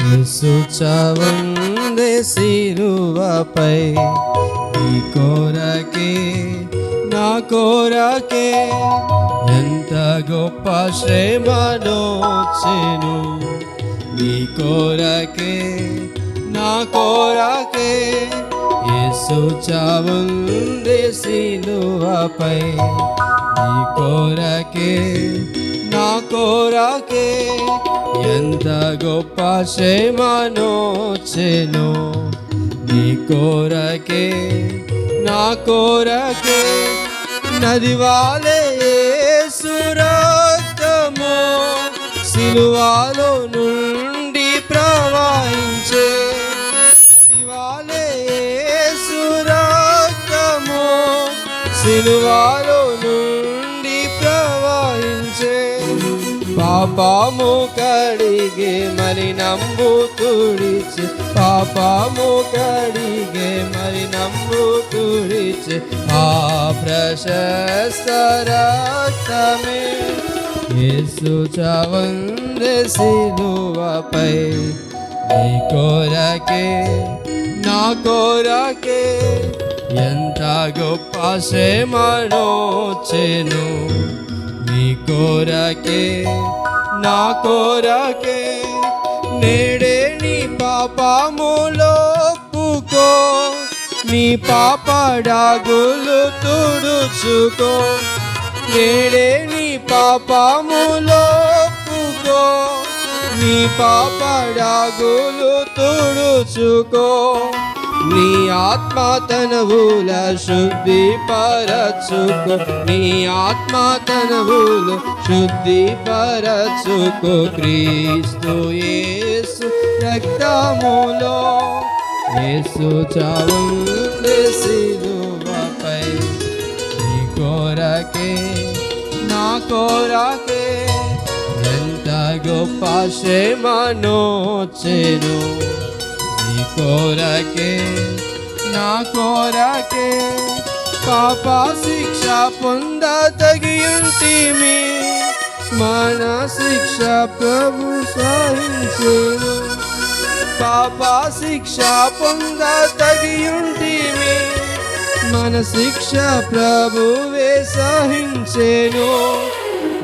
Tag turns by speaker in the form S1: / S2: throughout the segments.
S1: యేసు చావందే సిలువపై నీ కోరకే నా కోరకే ఎంత గొప్ప శ్రమనొచ్చెను నీ కోరకే నా కోరకే యేసు చావందే సిలువపై నీ కోరకే నా కోరకే ఎంత గొప్ప శ్రమనొచ్చెను నీ కోరకే నా కోరకే నదివాలే యేసు రక్తము సిలువలో నుండి ప్రవహించే నదివాలే యేసు రక్తము సిలువలో నుండి ప్రవహించే పాపము కడిగే మలినంబు తుడిచే పాపము కడిగే మలినంబు తుడిచే ఆ ప్రశస్త రక్తమే యేసు చావందే సిలువపై నీ కోరకే నా కోరకే ఎంత గొప్ప శ్రమనొచ్చెను నీ కోరకే నా కోరకే నేడే నీ పాపములో ఒప్పుకో నీ పాపడాగులు తుడుచుకో నేడే నీ పాపములో ఒప్పుకో నీ పాపడాగులు తుడుచుకో నీ ఆత్మ తనవుల శుద్ధి పరచుకో నీ ఆత్మ తనవుల శుద్ధి పరచుకో క్రీస్తు యేసు రక్తములో యేసు చావందే సిలువపై నీ కోరకే నా కోరకే ఎంత గొప్ప శ్రమనొచ్చెను నీ కోరకే నా కోరకే పాప శిక్ష పొంద తగియుంటిమి మన శిక్ష ప్రభు సహించెను పాప శిక్ష పొంద తగియుంటిమి మన శిక్ష ప్రభువే సహించెను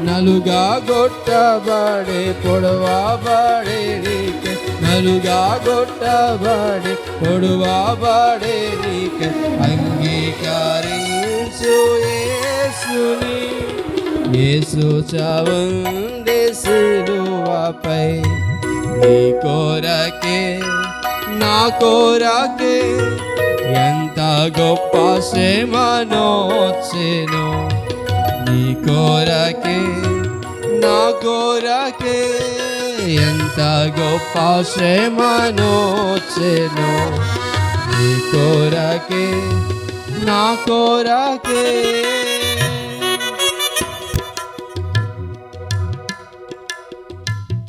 S1: నలుగా గొట్టబడే పొడవబడే నీకే నలుగా గొట్టబడే పొడవబడే నీకే అంగీకరించు యేసుని యేసు చావందే సిలువపై నీ కోరకే నా కోరకే ఎంత గొప్ప శ్రమనొచ్చెను నీ కోరకే నా కోరకే ఎంత గొప్ప శ్రమనొచ్చెను నీ కోరకే నా కోరకే